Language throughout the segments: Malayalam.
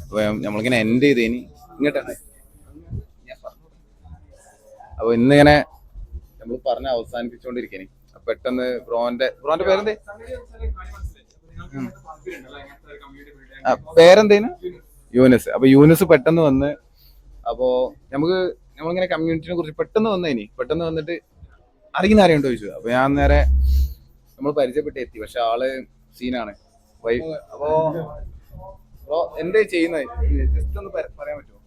അപ്പൊ നമ്മളിങ്ങനെ എൻഡ് ചെയ്തേനി ഇങ്ങോട്ടാണ്. അപ്പൊ ഇന്നിങ്ങനെ നമ്മൾ പറഞ്ഞ് അവസാനിപ്പിച്ചുകൊണ്ടിരിക്കേനി. പെട്ടെന്ന് ബ്രോന്റെ പേരെന്തേ? പേരെന്തേനു? യൂനിസ്. അപ്പൊ യൂനിസ് പെട്ടെന്ന് വന്ന്, അപ്പോ നമ്മളിങ്ങനെ കമ്മ്യൂണിറ്റിനെ കുറിച്ച് പെട്ടെന്ന് വന്നിട്ട് അറിയുന്ന ആരെയുണ്ടോ ചോദിച്ചു. അപ്പൊ ഞാൻ നേരെ നമ്മൾ പരിചയപ്പെട്ട് എത്തി. പക്ഷെ ആള് സീനാണ്. അപ്പോ ബ്രോ എന്താ ചെയ്യുന്നത്? ജസ്റ്റ് ഒന്ന് പറയാൻ പറ്റുമോ?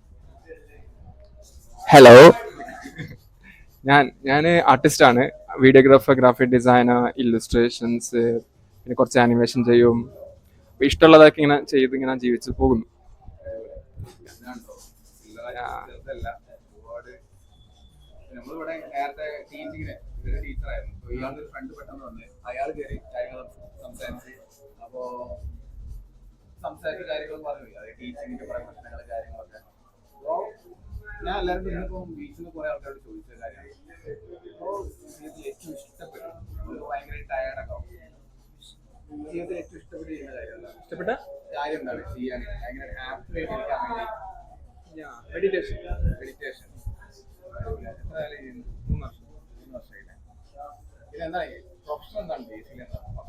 ഹലോ, ഞാൻ ആർട്ടിസ്റ്റ് ആണ്. വീഡിയോഗ്രാഫർ, ഗ്രാഫിക് ഡിസൈനർ, ഇല്ലുസ്ട്രേഷൻസ്, പിന്നെ കുറച്ച് ആനിമേഷൻ ചെയ്യും. ഇഷ്ടമുള്ളതൊക്കെ ഇങ്ങനെ ചെയ്ത് ഇങ്ങനെ ജീവിച്ചു പോകുന്നു. നമ്മളിവിടെ നേരത്തെ ടീച്ചിങ്ങിന് ടീച്ചറായിരുന്നു. ഇയാളുടെ ഒരു ഫ്രണ്ട് പെട്ടെന്ന് വന്ന് അയാൾ കയറി കാര്യങ്ങൾ സംസാരിച്ച്. അപ്പോ സംസാരിച്ച കാര്യങ്ങൾ പറഞ്ഞു, അതായത് ടീച്ചിങ്ങിന്റെ കുറെ പ്രശ്നങ്ങൾ കാര്യങ്ങളൊക്കെ. അപ്പോ ഞാൻ എല്ലാവരും ഇന്നിപ്പോ ബീച്ചിന് കുറെ ആൾക്കാരോട് ചോദിച്ച കാര്യമാണ്. അപ്പോ ജീവിതത്തിൽ ഏറ്റവും ഇഷ്ടപ്പെട്ടു, ഭയങ്കര ടയർഡൊക്കെ ആവും, ജീവിതത്തിൽ ഏറ്റവും ഇഷ്ടപ്പെട്ട് ചെയ്യുന്ന കാര്യമല്ല, ഇഷ്ടപ്പെട്ട കാര്യം എന്താണ് ചെയ്യാൻ ഭയങ്കര ഹാപ്പി ആയിട്ട് ഇരിക്കാൻ വേണ്ടി? മെഡിറ്റേഷൻ.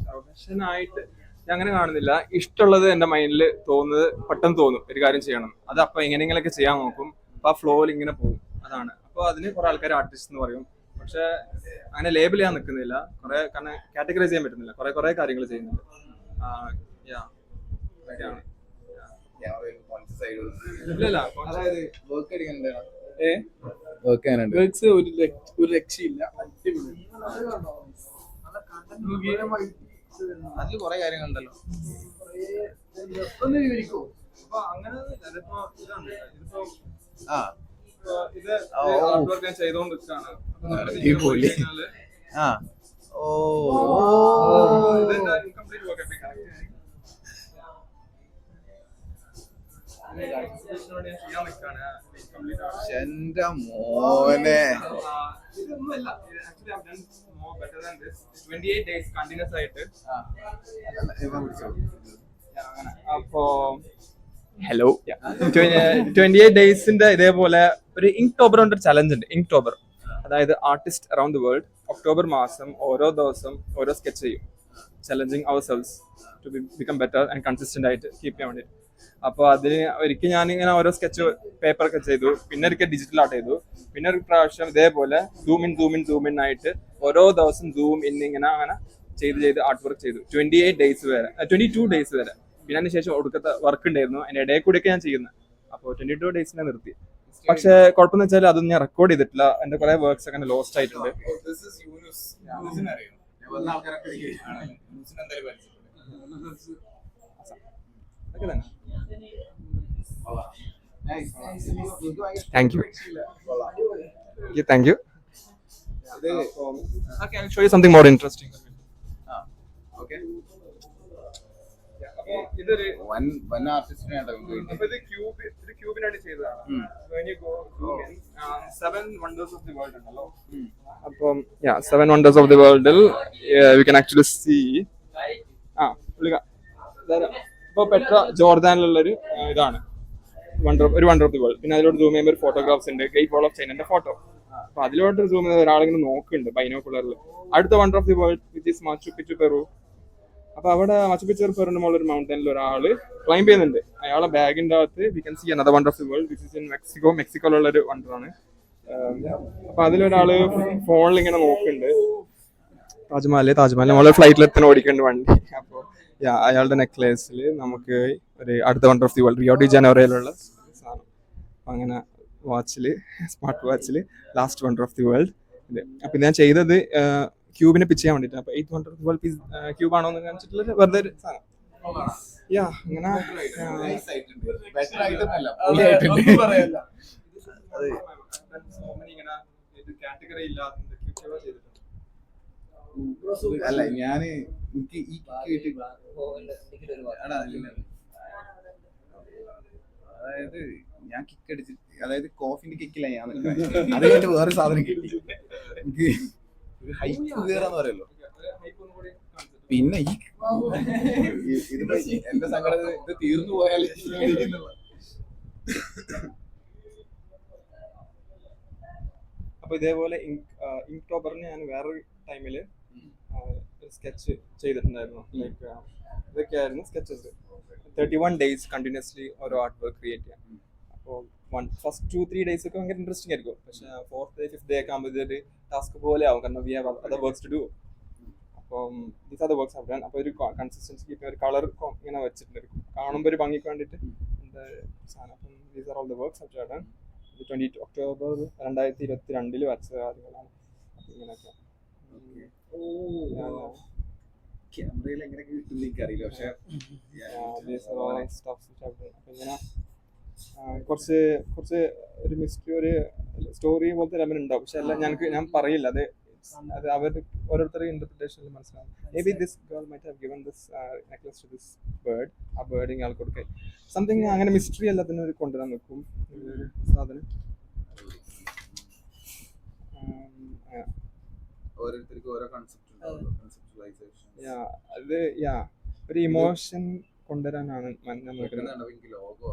പ്രൊഫഷനായിട്ട് ഞാൻ അങ്ങനെ കാണുന്നില്ല. ഇഷ്ടമുള്ളത് എൻ്റെ മൈൻഡിൽ പെട്ടെന്ന് തോന്നും ഒരു കാര്യം ചെയ്യണം. അത് അപ്പൊ എങ്ങനെയെങ്കിലൊക്കെ ചെയ്യാൻ നോക്കും. അപ്പൊ ആ ഫ്ലോയിൽ ഇങ്ങനെ പോകും. അതാണ്. അപ്പൊ അതിന് കുറെ ആൾക്കാർ ആർട്ടിസ്റ്റ് എന്ന് പറയും. പക്ഷെ അങ്ങനെ ലേബിൾ ചെയ്യാൻ നിൽക്കുന്നില്ല. കാരണം കാറ്റഗറൈസ് ചെയ്യാൻ പറ്റുന്നില്ല. കുറെ കാര്യങ്ങൾ ചെയ്യുന്നുണ്ട്. ഒരു രക്ഷയില്ല. അതിൽ കുറെ കാര്യങ്ങളുണ്ടല്ലോ. ചെയ്തോണ്ടിരിക്കാണ്. എന്റെ മോനെ, 28 days കണ്ടിന്യൂസ് ആയിട്ട്. അപ്പോ ഹലോ, 28 ഡേയ്സിന്റെ ഇതേപോലെ ഒരു ഇങ്ക്ടോബർ കൊണ്ട് ചലഞ്ച് ഉണ്ട്. ഇങ്ക്ടോബർ, അതായത് artist around the world October മാസം ഓരോ ദിവസം ഓരോ സ്കെച്ച് ചെയ്യും. ചലഞ്ചിങ് അവർ selves to become better and consistent ആയിട്ട് കീപ്പ് ചെയ്യാൻ വേണ്ടി. അപ്പോൾ അതിന് ഒരിക്കൽ ഞാനിങ്ങനെ ഓരോ സ്കെച്ച് പേപ്പറൊക്കെ ചെയ്തു. പിന്നെ ഒരിക്കൽ ഡിജിറ്റൽ ആർട്ട് ചെയ്തു. പിന്നെ ഒരു പ്രാവശ്യം ഇതേപോലെ സൂം ഇൻ ആയിട്ട് ഓരോ ദിവസം സൂം ഇൻ ഇങ്ങനെ അങ്ങനെ ചെയ്ത് ആർട്ട് വർക്ക് ചെയ്തു 22 ഡേയ്സ് വരെ. പിന്നെ അതിന് ശേഷം ഒടുക്കത്തെ വർക്ക് ഉണ്ടായിരുന്നു. അതിന്റെ ഇടയിൽ കൂടിയൊക്കെ ഞാൻ ചെയ്യുന്നത്. അപ്പോൾ 22 ഡേയ്സിനെ നിർത്തി. പക്ഷെ കുഴപ്പമെന്ന് വെച്ചാൽ അതൊന്നും ഞാൻ റെക്കോർഡ് ചെയ്തിട്ടില്ല. എന്റെ കുറെ വർക്ക്സ് ഒക്കെ ലോസ്റ്റ് ആയിട്ടുണ്ട്. Thank you. Thank you. Okay, I'll show you something more interesting. Okay. ഇതൊരു വൻ ആർട്ടിസ്റ്റിനെ ക്യൂബിനായിട്ട് ചെയ്തതാണ്. Seven wonders of the world ഉണ്ടല്ലോ. അപ്പം 7 wonders of the world we can actually see. ഇപ്പൊ പെട്ര ജോർദാനിലുള്ളൊരു ഇതാണ് ഒരു വണ്ടർ ഓഫ് ദി വേൾഡ്. പിന്നെ അതിലോട്ട് സൂം ചെയ്യുമ്പോൾ ഒരു ഫോട്ടോഗ്രാഫ്സ് ഉണ്ട്. ഗ്രേറ്റ് വാൾ ഓഫ് ചൈനന്റെ ഫോട്ടോ. അപ്പൊ അതിലോട്ട് സൂം ചെയ്ത ഒരാളിങ്ങനെ നോക്കുന്നുണ്ട് ബൈനോക്കുലറിൽ. അടുത്ത wonder of the world which is Machu Picchu Peru. അപ്പൊ അവിടെ മാച്ചു പിച്ചു പെറുവിന്റെ മുകളിൽ ഒരു മൗണ്ടനിൽ ഒരാള് ക്ലൈംബ് ചെയ്യുന്നുണ്ട്. അയാളെ ബാഗിന്റെ അകത്ത് we can see another wonder of the world which is in മെക്സിക്കോയിലുള്ള ഒരു വണ്ടറാണ്. അപ്പൊ അതിലൊരാള് ഫോണിൽ ഇങ്ങനെ നോക്കുന്നുണ്ട്. താജ്മഹൽ നമ്മള് ഫ്ലൈറ്റിൽ എത്താൻ ഓടിക്കേണ്ട വണ്ടി. അപ്പൊ അയാളുടെ നെക്ലേസിൽ നമുക്ക് ഒരു അടുത്ത wonder of the world Rio de ജനീറോയിലുള്ള സാധനം. അങ്ങനെ സ്മാർട്ട് വാച്ചില് last wonder of the world. അപ്പൊ ഞാൻ ചെയ്തത് ക്യൂബിനെ പിച്ച് ചെയ്യാൻ വേണ്ടിട്ട്. അപ്പൊ 8th wonder of the world cube ആണോ എന്ന് കാണിച്ചിട്ടുള്ള വെറുതെ ഒരു സാധനം. അങ്ങനെ അല്ല ഞാന് എനിക്ക് ഈ അതായത് ഞാൻ കിക്ക് അടിച്ച്, അതായത് കോഫിന്റെ കിക്കില്ല ഞാൻ അത് കഴിഞ്ഞിട്ട് വേറെ സാധനം കിട്ടി. എനിക്ക് ഒരു ഹൈപ്പ് കയറാന്ന് പറയല്ലോ. പിന്നെ ഈ എന്റെ സങ്കടം ഇത് തീർന്നു പോയാൽ അപ്പൊ ഇതേപോലെ ഇങ്ക്ടോബറിന് ഞാൻ വേറൊരു ടൈമില് ഒരു സ്കെച്ച് ചെയ്തിട്ടുണ്ടായിരുന്നു. ലൈക്ക് ഇതൊക്കെയായിരുന്നു സ്കെച്ചസ്. 31 days കണ്ടിന്യൂസ്ലി ഓരോ ആർട്ട് വർക്ക് ക്രിയേറ്റ് ചെയ്യാം. അപ്പോൾ ഫസ്റ്റ് 2-3 days ഒക്കെ ഭയങ്കര ഇൻട്രസ്റ്റിംഗ് ആയിരിക്കും. പക്ഷെ 4th day 5th day ഒക്കെ ആകുമ്പോൾ ഇതൊരു ടാസ്ക് പോലെ ആവും. കാരണം we have other works to do. അപ്പം these are the works have done. അപ്പോൾ ഒരു കൺസിസ്റ്റൻസി കീപ്പ് ഒരു കളർ ഇങ്ങനെ വെച്ചിട്ടുണ്ട്. കാണുമ്പോൾ ഒരു ഭംഗിക്ക് വേണ്ടിയിട്ട് സാധനം. അപ്പം these are all the works have done. 20 October 2022 വരച്ച കാര്യങ്ങളാണ്. ഇങ്ങനെയൊക്കെ ക്യാമറയിൽ എങ്ങനെയൊക്കെ കിട്ടുന്ന എനിക്കറിയില്ല. പക്ഷെ ഇങ്ങനെ കുറച്ച് ഒരു മിസ്റ്ററി, ഒരു സ്റ്റോറി പോലത്തെ എലമെന്റ് ഉണ്ടാവും. പക്ഷെ അല്ല ഞാൻ പറയില്ല. അത് അവർ ഓരോരുത്തരുടെ ഇന്റർപ്രിട്ടേഷനിൽ മനസ്സിലാവും. May be this girl might have given this necklace to this bird. ആ ബേർഡ് ഇയാൾ കൊടുക്കുക സംതിങ് അങ്ങനെ മിസ്റ്ററി എല്ലാത്തിനും ഒരു കൊണ്ടുവരാൻ നിൽക്കും ഒരു സാധനം. ഓരോരുത്തർക്ക് ഓരോ കൺസെപ്റ്റ് കൺസെപ്റ്റുവലൈസേഷൻ. അത് ഒരു ഇമോഷൻ കൊണ്ടുവരാനാണ് ഞാൻ നോക്കുന്നത്. ലോഗോ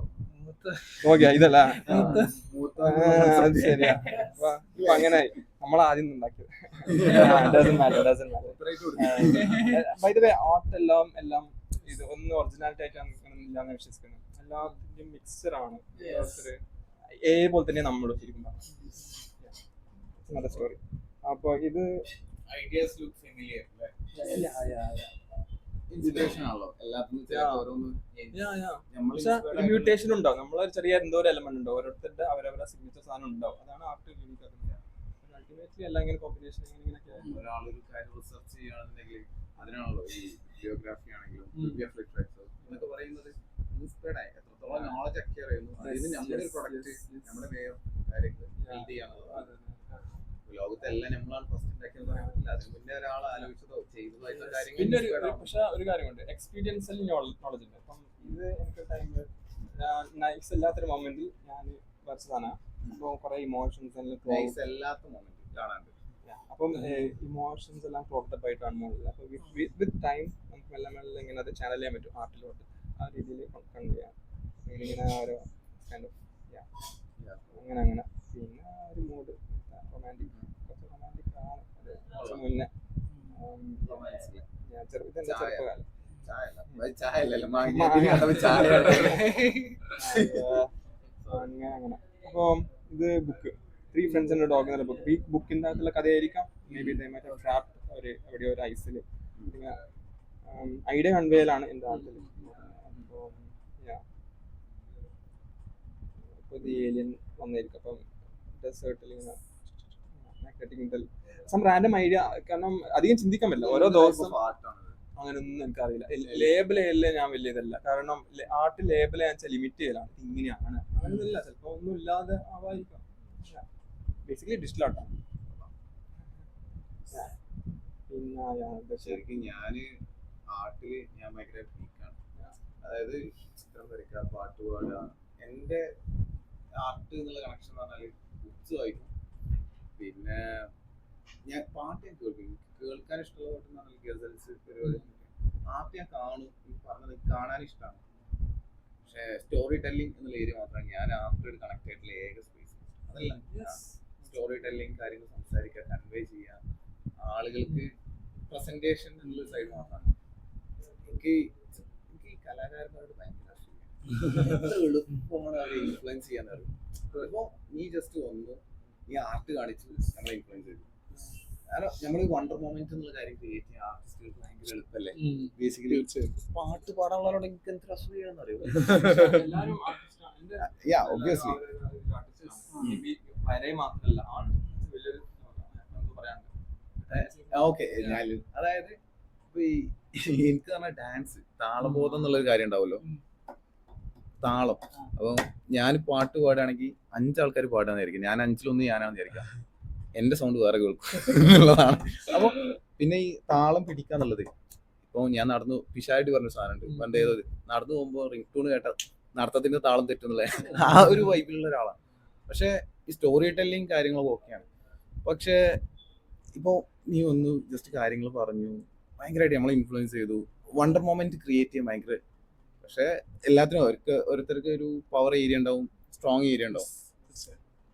നോക്കിയാ ഇതല്ല അത് ശരിയാ. ഇപ്പൊ അങ്ങനെ നമ്മൾ ആദ്യം ഉണ്ടാക്കിയത്. ബൈ ദ വേ ആർട്ട് എല്ലാം ഇത് ഒന്ന് ഒറിജിനാലിറ്റി ആയിട്ടാണ് ഇല്ലാന്ന് വിശ്വസിക്കുന്നത്. എല്ലാത്തിന്റെയും മിക്സറാണ്. പോലെ തന്നെ നമ്മൾ ശരിക്കും നല്ല സ്റ്റോറി. അപ്പൊ ഇത് ഐഡിയാസ് ലുക്ക് ഫെമിലിയർ. ഇൻസ്പിറേഷൻ ആണല്ലോ എല്ലാത്തിനും. മ്യൂട്ടേഷൻ ഉണ്ടാവും. നമ്മളൊരു ചെറിയ എന്തോ ഒരു എലമെന്റ് ഉണ്ടാവും. ഓരോരുത്തരുടെ അവരവരുടെ സിഗ്നേച്ചർ സാധനം ഉണ്ടാവും. അതാണ് ആർട്ട് യൂണിക് ആക്കുന്നത്. അൾട്ടിമേറ്റ്ലി എല്ലാം ഇങ്ങനെ കോമ്പിനേഷൻ ഇങ്ങനെയൊക്കെ. ഒരാളൊരു കാര്യം റിസർച്ച് ചെയ്യുകയാണെന്നുണ്ടെങ്കിൽ അതിനാണല്ലോ ഈ ജിയോഗ്രാഫി ആണെങ്കിലും എന്നൊക്കെ പറയുന്നത് ഇൻസ്പയർഡ് ആയി എത്രത്തോളം നോളജ് അക്വയർ ചെയ്യുന്നു. അതിന് നമ്മുടെ ഒരു പ്രൊഡക്റ്റ് നമ്മുടെ വേറെ കാര്യങ്ങൾ ബിൽഡ് ചെയ്യാനുള്ളത്. ലോകത്തെല്ലാം നമ്മളാണ് ഫസ്റ്റ് ഉണ്ടാക്കിയെന്ന് പറയാൻ പറ്റില്ല. അതിന് മുന്നേ ഒരാൾ ആലോചിച്ചതോ ചെയ്തതായിട്ടുള്ള കാര്യങ്ങൾ. പിന്നെ പക്ഷെ ഒരു കാര്യമുണ്ട്, എക്സ്പീരിയൻസിൽ നോളജ് ഉണ്ട്. അപ്പം ഇത് എനിക്ക് ടൈമിൽ നൈസ് അല്ലാത്തൊരു മൊമെന്റിൽ ഞാൻ വരച്ചതാണ്. അപ്പോൾ കുറെ ഇമോഷൻസ് എല്ലാത്ത മൊമെന്റ് കാണാണ്ട്. അപ്പം ഇമോഷൻസ് എല്ലാം പ്രോപ്പർട്ടപ്പ് ആയിട്ടാണ് മോഡൽ. അപ്പോൾ വിത്ത് ടൈം നമുക്ക് മെല്ലെ മെല്ലെ ഇങ്ങനെ അത് ചാനൽ ചെയ്യാൻ പറ്റും ആർട്ടിലോട്ട്. ആ രീതിയിൽ കണ്ടു ചെയ്യാം. ഇങ്ങനെ ഓരോ കൈൻഡ് ഓഫ് അങ്ങനെ. പിന്നെ ഒരു മൂഡ് റൊമാൻറ്റിക്, കുറച്ച് റൊമാൻറ്റിക് ആണ്. കുറച്ച് മുന്നേ ഞാൻ ചെറുപ്പകാലം അങ്ങനെ. അപ്പോൾ ഇത് book 3 Friends and a Dog എന്നുള്ള ബുക്ക്. ഈ ബുക്കിൻ്റെ അകത്തുള്ള കഥയായിരിക്കാം. Maybe they might have trapped എവിടെയോ ഒരു ഐസിൽ. ഐഡിയ കൺവേയിലാണ് എൻ്റെ നാട്ടിൽ. അപ്പോൾ ഇത് ഏലിയൻ വന്നിരിക്കും. അപ്പം ഡെസേർട്ടിൽ ഇങ്ങനെ സം റാൻഡം ഐഡിയ. കാരണം അധികം ചിന്തിക്കാൻ പറ്റില്ല. ഓരോ ദിവസം അങ്ങനെയൊന്നും എനിക്കറിയില്ല. ലേബിൾ ചെയ്യലേ ഞാൻ വലിയ ഇതല്ല. കാരണം ആർട്ട് ലേബിൾ ചെയ്യാൻ വെച്ചാൽ ലിമിറ്റ് ചെയ്യലാണ്. ഇങ്ങനെയാണ് അങ്ങനെയൊന്നുമില്ല. ചിലപ്പോൾ ഒന്നും ഇല്ലാതെ ആവായിരിക്കാം. Basically digital ആർട്ടാണ്. പിന്നെ ശരിക്കും ഞാന് ആർട്ടില് ഞാൻ ഭയങ്കര വീക്കാണ്. അതായത് ചിത്രം വരയ്ക്കുക, പാട്ട് പാടുക. എൻ്റെ ആർട്ട് എന്നുള്ള കണക്ഷൻ എന്ന് പറഞ്ഞാൽ ബുക്സ് വായിക്കും. പിന്നെ ഞാൻ പാട്ട് ഞാൻ കേൾക്കാൻ ഇഷ്ടമുള്ള പാട്ട് എന്ന് പറഞ്ഞാൽ ഗസൽസ് പരിപാടി. ആർട്ട് ഞാൻ കാണും. പറഞ്ഞത് കാണാൻ ഇഷ്ടമാണ്. പക്ഷെ സ്റ്റോറി ടെല്ലിംഗ് എന്നുള്ള ഏരിയ മാത്രമാണ് ഞാൻ ആർട്ടോട് കണക്ട് ആയിട്ടുള്ള ഏക സ്പേസ്. അതല്ല, സ്റ്റോറി ടെല്ലിംഗ്, കാര്യങ്ങൾ സംസാരിക്കുക, കൺവേ ചെയ്യുക, ആളുകൾക്ക് പ്രസന്റേഷൻ എന്നുള്ള സൈഡ് മാത്രമാണ്. എനിക്ക് ഈ കലാകാരന്മാരോട് ഭയങ്കര എളുപ്പമാണ് അവരെ ഇൻഫ്ലുവൻസ് ചെയ്യാൻ അറിയും. ഇപ്പോൾ നീ ജസ്റ്റ് വന്നു, നീ ആർട്ട് കാണിച്ചു നമ്മളെ ഇൻഫ്ലുവൻസ് ചെയ്തു. കാരണം നമ്മൾ വണ്ടർ മൊമെന്റ് എന്നുള്ള കാര്യം ക്രിയേറ്റ് ചെയ്യാൻ ആർട്ടിസ്റ്റുകൾക്ക് ഭയങ്കര എളുപ്പമല്ലേ? ബേസിക്കലി പാട്ട് പാടാനുള്ളവരോട് എനിക്ക് എന്ത് അസൂയാണെന്ന് അറിയോ? Obviously okay. അതായത് ഇപ്പൊ എനിക്ക് പറഞ്ഞ ഡാൻസ് താളബോധം എന്നുള്ളൊരു കാര്യം ഉണ്ടാവുമല്ലോ, താളം. അപ്പൊ ഞാൻ പാട്ട് പാടുകയാണെങ്കിൽ 5 ആൾക്കാർ പാടാന്നായിരിക്കും, ഞാൻ 5-1 ഞാനാണെന്ന് വിചാരിക്കാം. എന്റെ സൗണ്ട് വേറെ കേൾക്കും എന്നുള്ളതാണ്. അപ്പൊ പിന്നെ ഈ താളം പിടിക്കാന്നുള്ളത്, ഇപ്പൊ ഞാൻ നടന്നു പിശായിട്ട് പറഞ്ഞ സാധനമുണ്ട് പണ്ട്. ഏതോ നടന്നു പോകുമ്പോ റിംഗ് ടൂൺ കേട്ട നടത്തത്തിന്റെ താളം തെറ്റുന്നുള്ള ആ ഒരു വൈബിലുള്ള ഒരാളാണ്. പക്ഷെ ഈ സ്റ്റോറി ടെല്ലിങ് കാര്യങ്ങളൊക്കെ ഓക്കെയാണ്. പക്ഷെ ഇപ്പൊ നീ ഒന്ന് ജസ്റ്റ് കാര്യങ്ങൾ പറഞ്ഞു, ഭയങ്കരമായിട്ട് നമ്മളെ ഇൻഫ്ലുവൻസ് ചെയ്തു, വണ്ടർ മൊമെന്റ് ക്രിയേറ്റ് ചെയ്യാൻ ഭയങ്കര. പക്ഷെ എല്ലാത്തിനും ഓരോരുത്തർക്ക് ഒരു പവർ ഏരിയ ഉണ്ടാവും, സ്ട്രോങ് ഏരിയ ഉണ്ടാവും.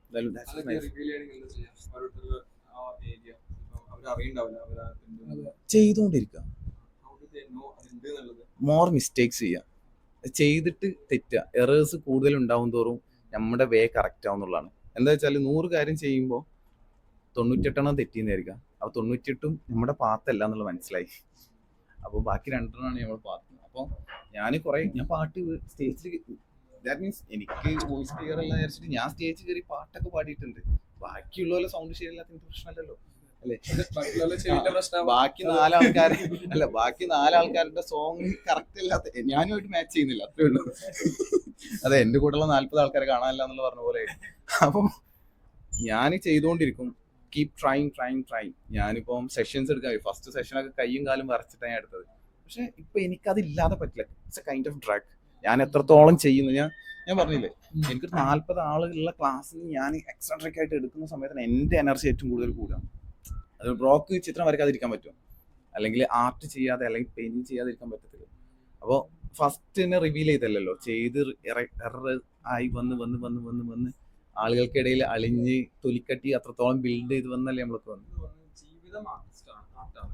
എന്തായാലും that's അതൊക്കെ nice. റിവീൽ ചെയ്യണമെങ്കിൽ എന്താ ചെയ്യാം? ഓരോരുത്തർക്ക് ആ ഏരിയ അവർ അറിയണ്ടാവില്ല ചെയ്തുകൊണ്ടിരിക്കുക, how do they know അതുണ്ട് എന്നുള്ളത്. മോർ മിസ്റ്റേക്സ് ചെയ്യുക, ചെയ്തിട്ട് തെറ്റുക. എറേഴ്സ് കൂടുതൽ ഉണ്ടാവും തോറും നമ്മുടെ വേ കറക്റ്റ് ആവുന്നുള്ളതാണ്. എന്താ വെച്ചാൽ 100 കാര്യം ചെയ്യുമ്പോൾ 98 തെറ്റിയെന്നായിരിക്കാം. അപ്പോൾ 98 നമ്മുടെ പാത്തല്ല എന്നുള്ളത് മനസ്സിലായി. അപ്പോൾ ബാക്കി 2 നമ്മൾ പാത്ത്. അപ്പോൾ ഞാൻ പാട്ട് സ്റ്റേജിൽ, ദാറ്റ് മീൻസ് എനിക്ക് വോയിസ് ക്ലിയർ അല്ല വിചാരിച്ചിട്ട് ഞാൻ സ്റ്റേജിൽ കയറി പാട്ടൊക്കെ പാടിയിട്ടുണ്ട്. ബാക്കിയുള്ള സൗണ്ട് ശരിയല്ലാത്ത എനിക്ക് പ്രശ്നമല്ലല്ലോ അല്ലേ? ബാക്കി 4 ആൾക്കാർ അല്ല, ബാക്കി 4 ആൾക്കാരുടെ സോങ് കറക്റ്റ് അല്ലാത്ത ഞാനുമായിട്ട് മാച്ച് ചെയ്യുന്നില്ല, അത്രേ ഉള്ളൂ. അതെ, എന്റെ കൂടെയുള്ള 40 ആൾക്കാരെ കാണാനില്ല എന്നുള്ള പറഞ്ഞ പോലെ. അപ്പം ഞാൻ ചെയ്തുകൊണ്ടിരിക്കും, കീപ് ട്രൈങ്. ഞാനിപ്പം സെഷൻസ് എടുക്കാൻ, ഫസ്റ്റ് സെഷനൊക്കെ കയ്യും കാലും വരച്ചിട്ടാണ് ഞാൻ എടുത്തത്. പക്ഷെ ഇപ്പൊ എനിക്കതില്ലാതെ പറ്റില്ല. It's A kind of drag. ഞാൻ എത്രത്തോളം ചെയ്യുന്നു, ഞാൻ പറഞ്ഞില്ലേ, എനിക്കൊരു 40 ആളുകളുള്ള ക്ലാസ്സിൽ ഞാൻ എക്സ്ട്രാട്രിക് ആയിട്ട് എടുക്കുന്ന സമയത്താണ് എൻ്റെ എനർജി ഏറ്റവും കൂടുതൽ കൂടുക. അത് ബ്രോക്ക് ചിത്രം വരയ്ക്കാതിരിക്കാൻ പറ്റും, അല്ലെങ്കിൽ ആർട്ട് ചെയ്യാതെ അല്ലെങ്കിൽ പെയിന്റിങ് ചെയ്യാതിരിക്കാൻ പറ്റത്തില്ല. അപ്പോൾ ഫസ്റ്റ് തന്നെ റിവീൽ ചെയ്തല്ലോ, ചെയ്ത് എറർ ആയി വന്ന് ആളുകൾക്കിടയിൽ അളിഞ്ഞ് തൊലിക്കട്ടി അത്രത്തോളം ബിൽഡ് ചെയ്ത് വന്നല്ലേ നമ്മളൊക്കെ വന്നു. ജീവിതം ആർട്ടാണ്.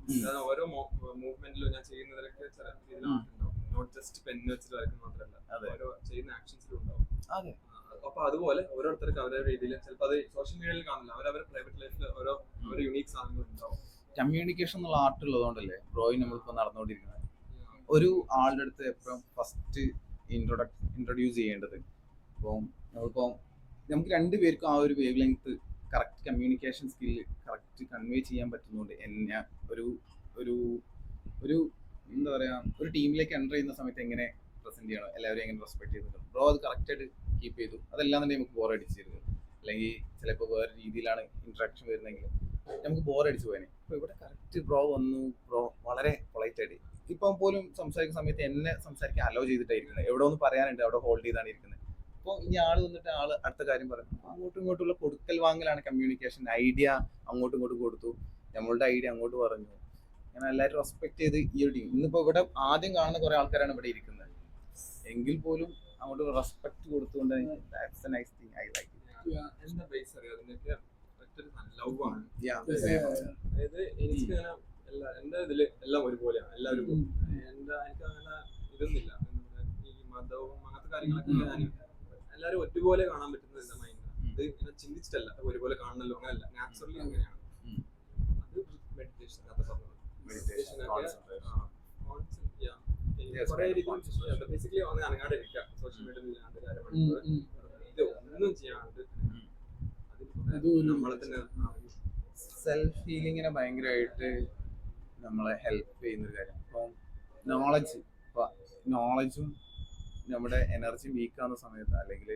ഓരോ മൂവ്മെന്റിലും ഞാൻ ചെയ്യുന്നതിലൊക്കെ ചില രീതിയിൽ ആർട്ട് ഉണ്ടാവും. നോട്ട് ജസ്റ്റ് പെൻ വെച്ചിട്ട് വരയ്ക്കുന്ന മാത്രമല്ല, ഓരോ ചെയ്യുന്ന ആക്ഷൻസിലും ഉണ്ടാവും. അതെ, അപ്പൊ അതുപോലെ ഓരോരുത്തർക്ക് അവരുടെ രീതിയിൽ ചിലപ്പോൾ അത് സോഷ്യൽ മീഡിയയിൽ കാണില്ല, അവരവരുടെ പ്രൈവറ്റ് ലൈഫിൽ ഓരോ യുണീക് സാധനങ്ങൾ ഉണ്ടാവും. കമ്മ്യൂണിക്കേഷൻ എന്നുള്ള ആർട്ട് ഉള്ളതുകൊണ്ടല്ലേ ബ്രോയി നമ്മളിപ്പോൾ നടന്നുകൊണ്ടിരിക്കുന്നത്. ഒരു ആളുടെ അടുത്ത് എപ്പോഴും ഫസ്റ്റ് ഇൻട്രൊഡ്യൂസ് ചെയ്യേണ്ടത്, ഇപ്പോൾ നമ്മളിപ്പോൾ നമുക്ക് 2 പേർക്കും ആ ഒരു wave length correct communication skill correct convey ചെയ്യാൻ പറ്റുന്നതുകൊണ്ട് എന്നെ ഒരു എന്താ പറയുക, ഒരു ടീമിലേക്ക് എൻ്റർ ചെയ്യുന്ന സമയത്ത് എങ്ങനെ പ്രസന്റ് ചെയ്യണം, എല്ലാവരും എങ്ങനെ റെസ്പെക്ട് ചെയ്തിട്ടുണ്ട്, ബ്രോ അത് കറക്റ്റായിട്ട് കീപ്പ് ചെയ്തു. അതെല്ലാം തന്നെ നമുക്ക് ബോർ അടിച്ചിരുന്നു, അല്ലെങ്കിൽ ചിലപ്പോൾ വേറെ രീതിയിലാണ് ഇൻട്രാക്ഷൻ വരുന്നതെങ്കിൽ നമുക്ക് ബോർ അടിച്ചു പോയനെ. അപ്പോൾ ഇവിടെ കറക്റ്റ് ബ്രോ വന്നു, ബ്രോ വളരെ പൊളൈറ്റ് ആയിട്ട് ഇപ്പം പോലും സംസാരിക്കുന്ന സമയത്ത് എന്നെ സംസാരിക്കാൻ അലോ ചെയ്തിട്ടായിരിക്കുന്നത്. എവിടെ ഒന്ന് പറയാനുണ്ട് അവിടെ ഹോൾഡ് ചെയ്താണ് ഇരിക്കുന്നത്. അപ്പോൾ ഇനി ആള് വന്നിട്ട് അടുത്ത കാര്യം പറയും. അങ്ങോട്ടും ഇങ്ങോട്ടുള്ള കൊടുക്കൽ വാങ്ങലാണ് കമ്മ്യൂണിക്കേഷൻ. ഐഡിയ അങ്ങോട്ടും ഇങ്ങോട്ടും കൊടുത്തു, നമ്മളുടെ ഐഡിയ അങ്ങോട്ട് പറഞ്ഞു, അങ്ങനെ എല്ലാവരും റെസ്പെക്ട് ചെയ്ത് ഈ ഒരു ടീം. ഇന്നിപ്പോൾ ഇവിടെ ആദ്യം കാണുന്ന കുറേ ആൾക്കാരാണ് ഇവിടെ ഇരിക്കുന്നത്, എങ്കിൽ പോലും അങ്ങോട്ട് റെസ്പെക്ട് കൊടുത്തുകൊണ്ട് that's A nice thing. I like എന്താ ബേസ് അറിയാം, അതിനൊക്കെ ലവ് ആണ്. അതായത് എനിക്ക് എന്റെ ഇതില് എല്ലാം ഒരുപോലെയാണ്, എല്ലാവരും എനിക്ക് അങ്ങനെ ഇതൊന്നുമില്ല. ഈ മതവും അങ്ങനത്തെ കാര്യങ്ങളൊക്കെ ഞാൻ എല്ലാവരും ഒരുപോലെ കാണാൻ പറ്റുന്നത് എന്റെ മൈൻഡിലാണ്. ഇത് ഇങ്ങനെ ചിന്തിച്ചിട്ടല്ല ഒരുപോലെ കാണണല്ലോ, അങ്ങനെയല്ല, നാച്ചുറലി അങ്ങനെയാണ്. അത് മെഡിറ്റേഷൻ ബേസിക്കലി ഒന്ന് അനങ്ങാതെ ഇരിക്കുക, സോഷ്യൽ മീഡിയയിൽ ഇല്ലാണ്ട് കാര്യങ്ങൾ ഇത് ഒന്നും ചെയ്യാണ്ട് നമ്മളെ തന്നെ സെൽഫ് ഹീലിങ്ങിനെ ഭയങ്കരമായിട്ട് നമ്മളെ ഹെൽപ്പ് ചെയ്യുന്നൊരു കാര്യം. ഇപ്പം നോളജും നമ്മുടെ എനർജി വീക്കാവുന്ന സമയത്ത്, അല്ലെങ്കിൽ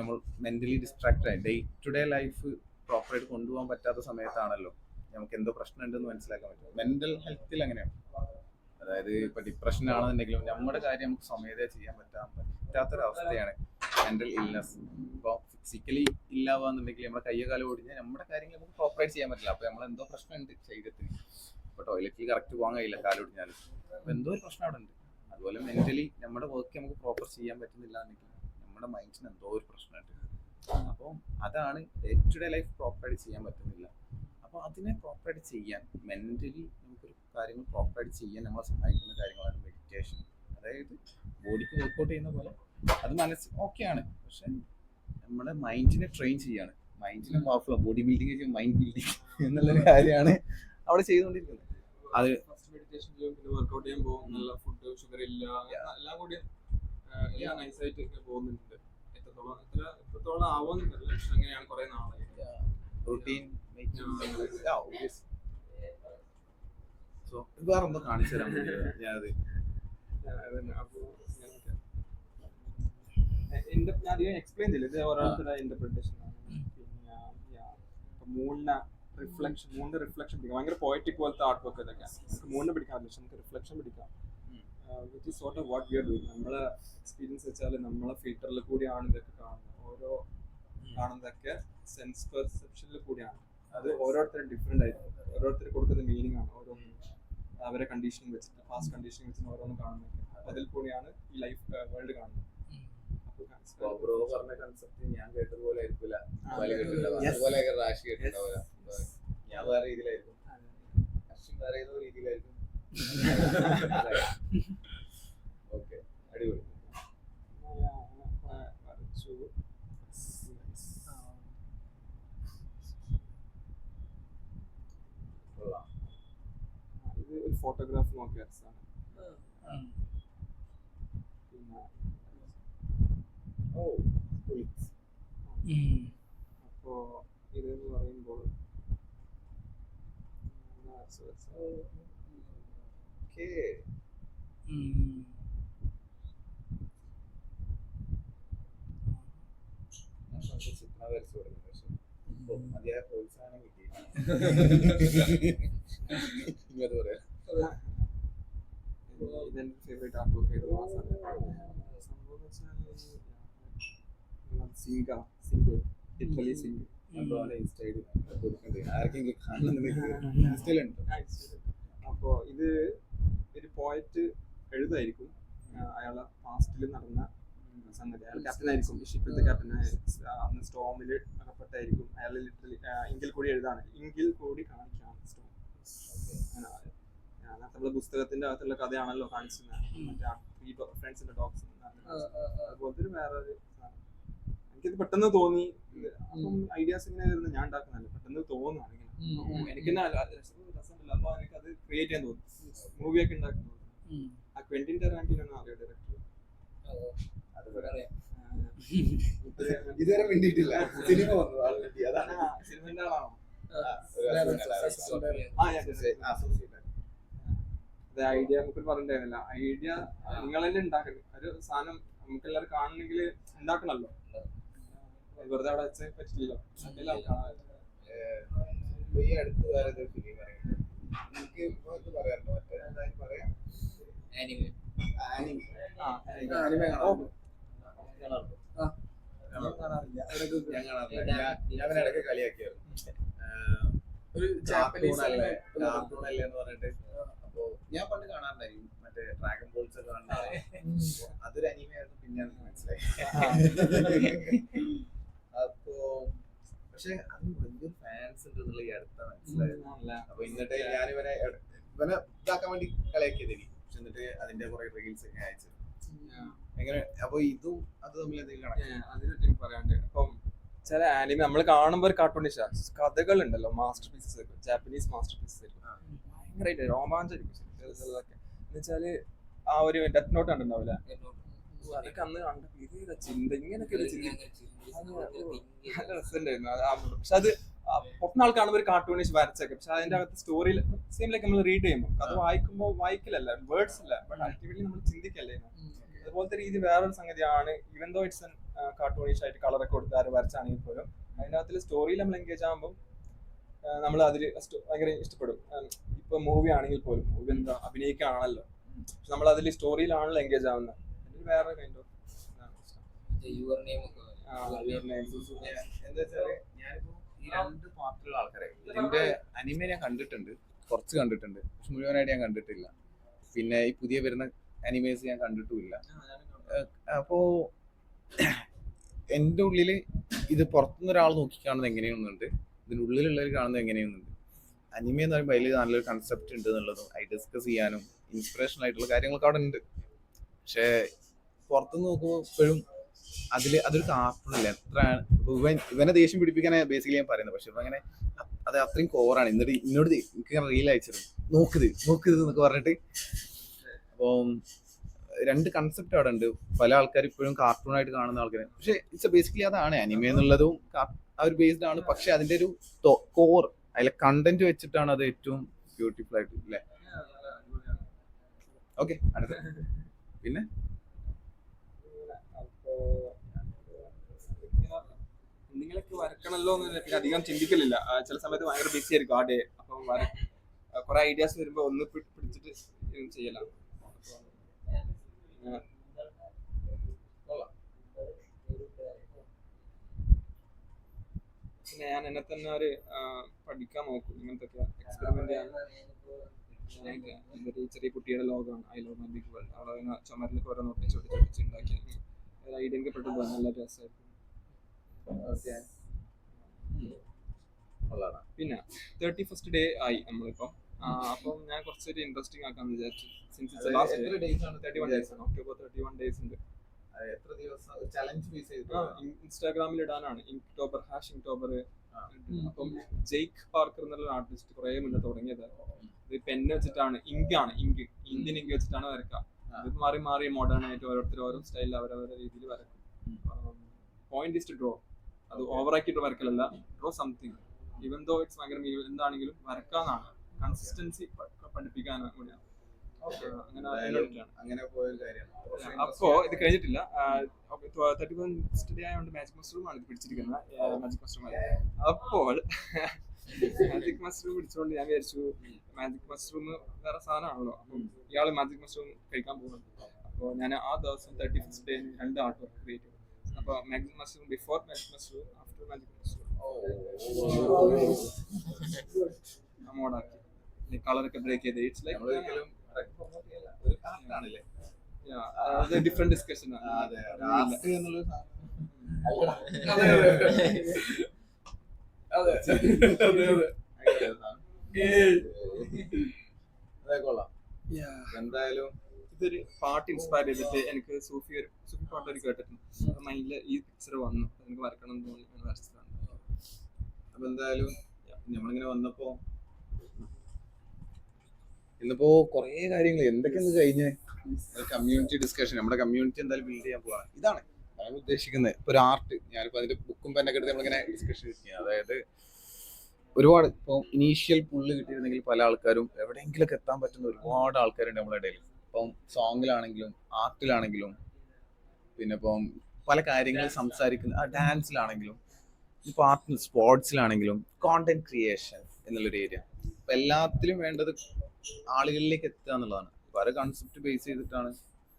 നമ്മൾ മെന്റലി ഡിസ്ട്രാക്റ്റഡ് ആയി ഡേ ടു ഡേ ലൈഫ് പ്രോപ്പറായിട്ട് കൊണ്ടുപോകാൻ പറ്റാത്ത സമയത്താണല്ലോ നമുക്ക് എന്തോ പ്രശ്നം ഉണ്ടെന്ന് മനസ്സിലാക്കാൻ പറ്റും. മെന്റൽ ഹെൽത്തിൽ അങ്ങനെയാണ്. അതായത് ഇപ്പൊ ഡിപ്രഷൻ ആണെന്നുണ്ടെങ്കിലും നമ്മുടെ കാര്യം നമുക്ക് സ്വമേധയാ ചെയ്യാൻ പറ്റാത്തൊരവസ്ഥയാണ് മെന്റൽ ഇൽനെസ്. ഇപ്പോൾ ഫിസിക്കലി ഇല്ലാവാന്നുണ്ടെങ്കിൽ നമ്മുടെ കയ്യോ കാലോ ഓടിഞ്ഞാൽ നമ്മുടെ കാര്യങ്ങൾ നമുക്ക് പ്രോപ്പറായിട്ട് ചെയ്യാൻ പറ്റില്ല. അപ്പോൾ നമ്മൾ എന്തോ പ്രശ്നമുണ്ട് ശരീരത്തിന്. ഇപ്പോൾ ടോയ്ലറ്റിൽ കറക്റ്റ് പോകാൻ കഴിയില്ല കാലൊടിഞ്ഞാൽ, അപ്പോൾ എന്തോ ഒരു പ്രശ്നം അവിടെ ഉണ്ട്. അതുപോലെ മെന്റലി നമ്മുടെ വർക്ക് നമുക്ക് പ്രോപ്പർ ചെയ്യാൻ പറ്റുന്നില്ല എന്നുണ്ടെങ്കിൽ നമ്മുടെ മൈൻഡിന് എന്തോ ഒരു പ്രശ്നമുണ്ട്. അപ്പോൾ അതാണ് ഡേ ടു ഡേ ലൈഫ് പ്രോപ്പറായിട്ട് ചെയ്യാൻ പറ്റുന്നില്ല. അപ്പോൾ അതിനെ പ്രോപ്പറായിട്ട് ചെയ്യാൻ, മെന്റലി നമുക്കൊരു കാര്യങ്ങൾ പ്രോപ്പറായിട്ട് ചെയ്യാൻ നമ്മളെ സഹായിക്കുന്ന കാര്യങ്ങളാണ് മെഡിറ്റേഷൻ. അതായത് ബോഡിക്ക് വർക്കൗട്ട് ചെയ്യുന്ന പോലെ അത് മനസ്സ് ഓക്കെയാണ്, പക്ഷെ നമ്മുടെ മൈൻഡിനെ ട്രെയിൻ ചെയ്യാണ്. മൈൻഡിനെ പവർഫുൾ, ബോഡി ബിൽഡിങ് ചെയ്യും, മൈൻഡ് ബിൽഡിങ് എന്നുള്ളൊരു കാര്യമാണ് അവിടെ ചെയ്തുകൊണ്ടിരിക്കുന്നത്. അത് ഫസ്റ്റ് മെഡിറ്റേഷൻ ചെയ്യും, പിന്നെ വർക്കൗട്ട് ചെയ്യാൻ പോകും, നല്ല ഫുഡ്, ഷുഗർ ഇല്ല, എല്ലാം കൂടി എല്ലാം നൈസായിട്ട് പോകുന്നുണ്ട്. എത്രത്തോളം ആവുമെന്നില്ല, പക്ഷെ അങ്ങനെയാണ് കുറെ നാളായി റൂട്ടീൻ. സോ വേറെ എന്തോ കാണിച്ചു തരാൻ ഞാനത് ഞാൻ അധികം എക്സ്പ്ലെയിൻ ചെയ്യില്ല, ഇത് ഓരോരുത്തരുടെ ഇന്റർപ്രിട്ടേഷൻ ആണ്. പിന്നെ മൂണിന്റെ റിഫ്ലക്ഷൻ പിടിക്കാം, ഭയങ്കര പോയറ്റിക് പോലത്തെ ആർട്ട് വർക്ക് ഇതൊക്കെ. മൂണിനെ പിടിക്കാൻ പറ്റില്ല, നമുക്ക് റിഫ്ലക്ഷൻ പിടിക്കാം. Which is sort of what we are doing. നമ്മളെ എക്സ്പീരിയൻസ് വെച്ചാൽ നമ്മളെ ഫിൽറ്ററിൽ കൂടിയാണ് ഇതൊക്കെ കാണുന്നത്. ഓരോ കാണുന്നതൊക്കെ സെൻസ് പെർസെപ്ഷനിൽ കൂടിയാണ്. അത് ഓരോരുത്തരും ഡിഫറെന്റ് ആയിരിക്കും, ഓരോരുത്തർ കൊടുക്കുന്ന മീനിങ് ആണ് ഓരോന്നും. അവരെ കണ്ടീഷനിങ് വെച്ചിട്ട്, പാസ്റ്റ് കണ്ടീഷനിങ് വെച്ചിട്ട് ഓരോന്നും കാണുന്നത്, അതിൽ കൂടിയാണ് ഈ ലൈഫ് വേൾഡ് കാണുന്നത്. അപ്പോൾ ബ്രോ പറഞ്ഞ കൺസെപ്റ്റ് ഞാൻ കേട്ടതുപോലെ ആയിരിക്കില്ല അതുപോലെ റാഷി കേട്ടിട്ടുണ്ടാവില്ല. ഞാൻ വേറെ രീതിയിലായിരിക്കും, അശ്വിൻ വേറെ ഏതോ രീതിയിലായിരിക്കും. ഓക്കെ, അടിപൊളി. വരച്ചു. കൊള്ളാം. ഇത് ഒരു ഫോട്ടോഗ്രാഫ് നോക്കി വരച്ചതാണ്. പിന്നെ ഓ, പൊളി. അപ്പോ ഇതെന്ന് പറയുമ്പോൾ ഓക്കേ. ഞാൻ സ്വന്തം ചിത്രം വരച്ചു കൊടുക്കുന്നു, പക്ഷെ ഇപ്പൊ മതിയായ പ്രോത്സാഹനം കിട്ടിയില്ല. ഇങ്ങോട്ട് പറയാം. ഇതെന്റെ ഫേവറേറ്റ് ആർട്ട് ബുക്ക് ആയിരുന്നു ആ സമയത്ത്. സംഭവം സിംഗ് ഇറ്റലി സിംഗ്. ആർക്കെങ്കിലും കാണുന്നുണ്ട്. അപ്പോ ഇത് ഒരു പോയറ്റ് എഴുതായിരിക്കും. അയാളെ പാസ്റ്റിൽ നടന്ന സംഗതി. അയാൾ ക്യാപ്റ്റൻ ആയിരിക്കും, ഷിപ്പിലത്തെ ക്യാപ്റ്റൻ. അന്ന് സ്റ്റോമിൽ അകപ്പെട്ടായിരിക്കും. അയാൾ ലിറ്ററലി എങ്കിൽ കൂടി എഴുതാണ്, എങ്കിൽ കൂടി കാണിക്കാം സ്റ്റോം. നമ്മളെ പുസ്തകത്തിന്റെ അകത്തുള്ള കഥയാണല്ലോ കാണിച്ചിരുന്നത്, മറ്റേ ഫ്രണ്ട്സിന്റെ ഡോഗ്സ്. അതുപോലത്തെ ഒരു വേറൊരു സാധനം എനിക്കിത് പെട്ടെന്ന് തോന്നി. അപ്പം ഐഡിയാസ് ഇങ്ങനെ വരുന്നത് ഞാൻ ഉണ്ടാക്കുന്നതല്ല, പെട്ടെന്ന് തോന്നുകയാണ് ഇങ്ങനെ. എനിക്ക് രസമുണ്ടല്ലോ, അപ്പൊ എനിക്കത് ക്രിയേറ്റ് ചെയ്യാൻ തോന്നി, മൂവിയൊക്കെ ഉണ്ടാക്കുന്നത്. ആ ക്വെന്റിൻ ടാരാന്റിനോ അറിയോ ഡയറക്ടർ? ഇതുവരെ വേണ്ടിയിട്ടില്ല. സിനിമ വന്നു, അതാണ് സിനിമന്റെ ആളാണോ? ഐഡിയ നമുക്ക് പറഞ്ഞിട്ടുണ്ടായിരുന്നില്ല. ഐഡിയ നിങ്ങൾ തന്നെ ഉണ്ടാക്കണം. ഒരു സാധനം നമുക്ക് എല്ലാവരും കാണണമെങ്കിൽ ഉണ്ടാക്കണല്ലോ, വെറുതെ അവിടെ വെച്ച് പറ്റില്ലല്ലോ. എല്ലാം കാണാൻ ഈ അടുത്ത് വേറെ ഫിലിം എനിക്ക് ഇപ്പൊ പറയാറുണ്ടോ, മറ്റേ പറയാം ആനിമേ ഞാൻ ഇടയ്ക്ക് കളിയാക്കിയായിരുന്നു. ഒരു കാർട്ടൂൺ അല്ലേ എന്ന് പറഞ്ഞിട്ട്. അപ്പൊ ഞാൻ പണ്ട് കാണാറുണ്ടായിരുന്നു, മറ്റേ ഡ്രാഗൺ ബോൾസ് ഒക്കെ കാണാറുണ്ടായിരുന്നു. അതൊരു അനിമയായിരുന്നു, പിന്നെ മനസ്സിലായി. അപ്പോ പക്ഷെ അതിന് വലിയൊരു ഫാൻസ് ഉണ്ട് എന്നുള്ള ഈ അടുത്ത മനസ്സിലായത്. അപ്പൊ എന്നിട്ട് ഞാൻ ഇവനെ ഇതാക്കാൻ വേണ്ടി കളിയാക്കിയത് എനിക്ക്. പക്ഷെ എന്നിട്ട് അതിന്റെ കുറെ റീൽസ് ഒക്കെ അയച്ചു. എങ്ങനെ അപ്പൊ ഇതും അത് തമ്മിൽ എന്തെങ്കിലും അതിനെപ്പറ്റി പറയാണ്ട്. അപ്പം ചില ആനിമ നമ്മൾ കാണുമ്പോൾ ഒരു കാർട്ടൂണിഷ് കഥകൾ ഉണ്ടല്ലോ, master pieces, Japanese master pieces ഭയങ്കരമായിട്ട് രോമാഞ്ചായിരിക്കും ചിലതൊക്കെ. എന്ന് വെച്ചാല് ആ ഒരു ഡെത്ത് നോട്ട് കണ്ടിട്ടുണ്ടാവില്ല, അതൊക്കെ അന്ന് കണ്ട ചിന്ത ഇങ്ങനെയൊക്കെ ഒരു ചിന്ത നല്ല രസമുണ്ടായിരുന്നു. പക്ഷെ അത് പൊട്ടുന്ന ആൾ കാണുമ്പോൾ ഒരു കാർട്ടൂണിഷ് വരച്ചൊക്കെ, പക്ഷെ അതിന്റെ അകത്ത് സ്റ്റോറിയിൽ സെയിം ലൈക്ക് നമ്മൾ റീഡ് ചെയ്യുമ്പോൾ കഥ വായിക്കുമ്പോൾ വായിക്കില്ലല്ല, വേർഡ്സ് ഇല്ല, ബട്ട് അൾട്ടിമേറ്റ്ലി നമ്മൾ ചിന്തിക്കല്ലേ. അതുപോലത്തെ രീതി വേറൊരു സംഗതിയാണ്. ഈവൻ ദോ ഇറ്റ്സ് കാർട്ടൂണിഷ് ആയിട്ട് കളറൊക്കെ കൊടുത്ത് ആര് വരച്ചാണെങ്കിൽ പോലും അതിൻ്റെ അകത്തിൽ സ്റ്റോറിയിൽ നമ്മൾ എൻഗേജ് ആകുമ്പോൾ നമ്മൾ അതിൽ ഭയങ്കര ഇഷ്ടപ്പെടും. ഇപ്പൊ മൂവി ആണെങ്കിൽ പോലും മൂവി എന്താ അഭിനയിക്കുകയാണല്ലോ, പക്ഷെ നമ്മൾ അതിൽ സ്റ്റോറിയിലാണല്ലോ എൻഗേജ് ആവുന്നത്. അതിൽ വേറെ കൈൻഡ് ഓഫ് എന്താ വെച്ചാല് ഞാനിപ്പോ ഈ രണ്ട് പാർട്ടിലുള്ള ആൾക്കാരെ ഇതിന്റെ അനിമ ഞാൻ കണ്ടിട്ടുണ്ട്, കുറച്ച് കണ്ടിട്ടുണ്ട്, പക്ഷെ മുഴുവനായിട്ട് ഞാൻ കണ്ടിട്ടില്ല. പിന്നെ ഈ പുതിയ വരുന്ന അനിമേസ് ഞാൻ കണ്ടിട്ടുമില്ല. അപ്പോ എൻ്റെ ഉള്ളില് ഇത് പുറത്തുനിന്ന് ഒരാൾ നോക്കി കാണുന്നത് എങ്ങനെയൊന്നുണ്ട്, ഇതിൻ്റെ ഉള്ളിലുള്ളവർ കാണുന്നത് എങ്ങനെയൊന്നുണ്ട്. അനിമ എന്ന് പറയുമ്പോൾ അതിൽ നല്ലൊരു കൺസെപ്റ്റ് ഉണ്ട് എന്നുള്ളതും അത് ഡിസ്കസ് ചെയ്യാനും ഇൻസ്പിറേഷണൽ ആയിട്ടുള്ള കാര്യങ്ങളൊക്കെ അവിടെ ഉണ്ട്. പക്ഷേ പുറത്തുനിന്ന് നോക്കുമ്പോൾ ഇപ്പോഴും അതൊരു കാർട്ടൂണില്ല. എത്ര ഇവനെ ദേഷ്യം പിടിപ്പിക്കാനാ ബേസിക്കലി ഞാൻ പറയുന്നത്. പക്ഷെ ഇപ്പൊ അങ്ങനെ അത് അത്രയും കോറാണ്. എന്നിട്ട് എന്നോട് എനിക്ക് റീൽ അയച്ചിരുന്നു, നോക്കുന്നത് എന്നൊക്കെ പറഞ്ഞിട്ട്. അപ്പം രണ്ട് കൺസെപ്റ്റ് അവിടെ ഉണ്ട്. പല ആൾക്കാർ ഇപ്പോഴും കാർട്ടൂണായിട്ട് കാണുന്ന ആൾക്കാർ, പക്ഷെ ഇറ്റ്സ് ബേസിക്കലി അതാണ് അനിമ എന്നുള്ളതും ആ ഒരു ബേസ്ഡ് ആണ്. പക്ഷെ അതിന്റെ ഒരു കോർ അതിലെ കണ്ടന്റ് വെച്ചിട്ടാണ് അത് ഏറ്റവും ബ്യൂട്ടിഫുൾ ആയിട്ട് അല്ലേ. ഓക്കെ, അടുത്ത പിന്നെ എന്തെങ്കിലുമൊക്കെ വരക്കണല്ലോ എന്ന് പിന്നെ അധികം ചിന്തിക്കലില്ല. ചില സമയത്ത് ഭയങ്കര ബിസി ആയിരിക്കും ആ ഡേ. അപ്പം കുറെ ഐഡിയാസ് വരുമ്പോ ഒന്ന് പിടിച്ചിട്ട് ചെയ്യലാണ്. പിന്നെ ഞാൻ എന്നെ തന്നെ ഒരു പഠിക്കാൻ നോക്കും, ഇങ്ങനത്തെ എക്സ്പെരിമെന്റ് ചെയ്യാൻ. ചെറിയ കുട്ടിയുടെ ലോകമാണ് I love my big world. അവിടെ ചുമരിലൊക്കെ ഓരോ ഒട്ടിച്ചൊട്ടിച്ചുണ്ടാക്കി ഐഡിയ പെട്ടത് നല്ല രസമായിരുന്നു. പിന്നെ 31st ഡേ ആയി നമ്മളിപ്പം. അപ്പം ഞാൻ കുറച്ചൊരു ഇൻട്രസ്റ്റിംഗ് ആക്കാന്ന് വിചാരിച്ചു. സിൻസ് ഇറ്റ്സ് ലാസ്റ്റ് 31 ഡേയ്സ് ആണ്. ഒക്ടോബർ 31 ഡേയ്സ് ഉണ്ട്. എത്ര ദിവസം ചലഞ്ച് ബേസ് ചെയ്ത് ഇൻസ്റ്റാഗ്രാമിൽ ഇടാനാണ് ഇങ്ക്ടോബർ #ഇങ്ക്ടോബർ. അപ്പം ജെയ്ക്ക് പാർക്കർ എന്നുള്ള ആർട്ടിസ്റ്റ് കുറെ മുന്നേ തുടങ്ങിയതാണ്. ഇത് പെന്ന് വെച്ചിട്ടാണ്, ഇങ്കാണ്, ഇന്ത്യൻ ഇങ്ക് വെച്ചിട്ടാണ് വരക്കുക. ഇത് മാറി മാറി മോഡേൺ ആയിട്ട് ഓരോരുത്തർ ഓരോ സ്റ്റൈലിൽ അവരവരുടെ രീതിയിൽ വരക്കും. Point is to draw. അത് ഓവറാക്കിയിട്ട് വരക്കലല്ല, draw something even though it's ഭയങ്കര എന്താണെങ്കിലും വരക്കാന്നാണ്. കൺസിസ്റ്റൻസി പഠിപ്പിക്കാനാണ് കൂടിയാണ്. അങ്ങനെ പോയൊരു കാര്യമാണ്. അപ്പോ ഇത് കഴിഞ്ഞിട്ടില്ല. 31st ഡേ ആയതുകൊണ്ട് മാജിക് മഷ്റൂം ആണ് ഇത് പിടിച്ചിരിക്കുന്നത്. മാജിക് മഷ്റൂം അപ്പോൾ മാജിക് മഷ്റൂം പിടിച്ചുകൊണ്ട് ഞാൻ വിചാരിച്ചു മാജിക് മഷ്റൂം വേറെ സാധനമാണല്ലോ. അപ്പം ഇയാള് മാജിക് മഷ്റൂം കഴിക്കാൻ പോകുന്നുണ്ട്. അപ്പോൾ ഞാൻ ആ ദിവസം 31st day 2 art work create ചെയ്തു. അപ്പോൾ magic mushroom before magic mushroom after magic mushroom മോഡാക്കി കളറൊക്കെ ബ്രേക്ക് ചെയ്ത്. ഇറ്റ്സ് ലൈക്ക് ഒരു ആർട്ടാണല്ലേ, ഡിഫറെന്റ് ഡിസ്കഷൻ ആണ്. എന്തായാലും ഇതൊരു പാട്ട് ഇൻസ്പയർ ചെയ്തിട്ട് എനിക്ക് സൂഫി പാട്ട് ഒരു കേട്ടിട്ടുണ്ട്. മൈൻഡില് ഈ പിക്ചർ വന്നു, എനിക്ക് വരക്കണം എന്ന് തോന്നി ഞാൻ വരച്ചതാണ്. അപ്പൊ എന്തായാലും നമ്മളിങ്ങനെ വന്നപ്പോ ഇന്നിപ്പോ കൊറേ കാര്യങ്ങൾ എന്തൊക്കെയാണ് കഴിഞ്ഞ കമ്മ്യൂണിറ്റി ഡിസ്കഷൻ, നമ്മുടെ കമ്മ്യൂണിറ്റി എന്തായാലും ബിൽഡ് ചെയ്യാൻ പോവാണ്. ഇതാണ് ഞാൻ ഉദ്ദേശിക്കുന്നത്. ഇപ്പൊ ഒരു ആർട്ട്, ഞാനിപ്പോ അതിന്റെ ബുക്കും പെന്നൊക്കെ എടുത്ത് നമ്മളിങ്ങനെ ഡിസ്കഷൻ ചെയ്യുക. അതായത് ഒരുപാട് ഇപ്പൊ ഇനീഷ്യൽ പുള്ള് കിട്ടിയിരുന്നെങ്കിൽ പല ആൾക്കാരും എവിടെയെങ്കിലൊക്കെ എത്താൻ പറ്റുന്ന ഒരുപാട് ആൾക്കാരുണ്ട് നമ്മുടെ ഇടയിൽ. ഇപ്പം സോങ്ങിലാണെങ്കിലും ആർട്ടിലാണെങ്കിലും പിന്നെ ഇപ്പം പല കാര്യങ്ങൾ സംസാരിക്കുന്ന ഡാൻസിലാണെങ്കിലും ഇപ്പൊ ആർട്ട് സ്പോർട്സിലാണെങ്കിലും കോണ്ടന്റ് ക്രിയേഷൻ എന്നുള്ളൊരു ഏരിയ. അപ്പൊ എല്ലാത്തിലും വേണ്ടത് ആളുകളിലേക്ക് എത്തുക എന്നുള്ളതാണ്. പല കൺസെപ്റ്റ് ബേസ് ചെയ്തിട്ടാണ്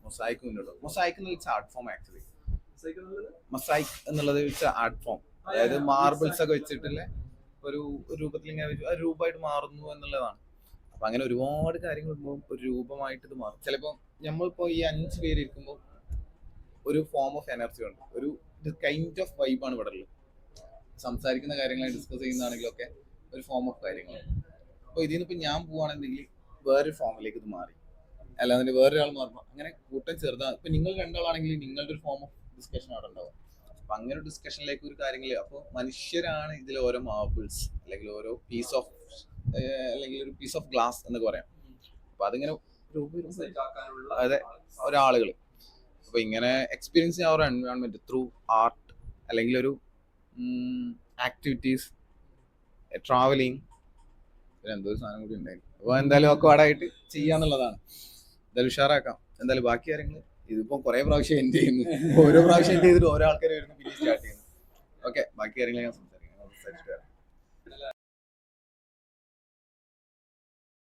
മൊസൈക്ക് മുന്നോട്ട്. മൊസൈക്ക് എന്നുള്ള ആർട്ട് ഫോം ആക്ച്വലി. മൊസൈക്ക് എന്നുള്ളത് ആർട്ട് ഫോം, അതായത് മാർബിൾസ് ഒക്കെ വെച്ചിട്ടുള്ള ഒരു രൂപത്തിൽ ഇങ്ങനെ രൂപമായിട്ട് മാറുന്നു എന്നുള്ളതാണ്. അപ്പൊ അങ്ങനെ ഒരുപാട് കാര്യങ്ങൾ ഒരു രൂപമായിട്ട് ഇത് മാറും. ചിലപ്പോൾ നമ്മളിപ്പോ ഈ 5 പേര് ഇരിക്കുമ്പോൾ ഒരു ഫോം ഓഫ് എനർജി ഉണ്ട്, ഒരു കൈൻഡ് ഓഫ് വൈബാണ് ഇവിടെ ഉള്ളത്. സംസാരിക്കുന്ന കാര്യങ്ങൾ ഡിസ്കസ് ചെയ്യുന്നതാണെങ്കിലും ഒക്കെ ഒരു ഫോം ഓഫ് കാര്യങ്ങൾ. അപ്പോൾ ഇതിൽ നിന്നിപ്പോൾ ഞാൻ പോവുകയാണെന്നുണ്ടെങ്കിൽ വേറൊരു ഫോമിലേക്ക് ഇത് മാറി, അല്ലാതെ വേറൊരാൾ മാറുമ്പോൾ അങ്ങനെ കൂട്ടം ചെറുതാണ്. ഇപ്പൊ നിങ്ങൾ 2 ആളാണെങ്കിൽ നിങ്ങളുടെ ഒരു ഫോം ഓഫ് ഡിസ്കഷൻ അവിടെ ഉണ്ടാവും. അപ്പൊ അങ്ങനെ ഒരു ഡിസ്കഷനിലേക്ക് ഒരു കാര്യങ്ങൾ. അപ്പോൾ മനുഷ്യരാണ് ഇതിൽ ഓരോ മാർബിൾസ് അല്ലെങ്കിൽ ഓരോ പീസ് ഓഫ് അല്ലെങ്കിൽ ഒരു പീസ് ഓഫ് ഗ്ലാസ് എന്നൊക്കെ പറയാം. അപ്പൊ അതിങ്ങനെ അതെ ഒരാളുകൾ അപ്പൊ ഇങ്ങനെ എക്സ്പീരിയൻസ് ചെയ്യാൻ ഒരു എൻവയോൺമെന്റ് ത്രൂ ആർട്ട് അല്ലെങ്കിൽ ഒരു ആക്ടിവിറ്റീസ്, ട്രാവലിംഗ്, പിന്നെ എന്തോ ഒരു സാധനം കൂടി ഉണ്ടായിരുന്നു. അപ്പൊ എന്തായാലും ഒക്കെ പാടായിട്ട് ചെയ്യാന്നുള്ളതാണ്. എന്തായാലും ഉഷാറാക്കാം. എന്തായാലും ബാക്കി കാര്യങ്ങൾ ഇതിപ്പോ കുറെ പ്രാവശ്യം എൻഡ് ചെയ്യുന്നു, ഓരോ പ്രാവശ്യം എൻഡ് ചെയ്തിട്ട് ഓരോ ആൾക്കാർ വരുന്നു പിന്നെ സ്റ്റാർട്ട് ചെയ്യുന്നു. ഓക്കെ, ബാക്കി കാര്യങ്ങൾ ഞാൻ സംസാരിക്കാം.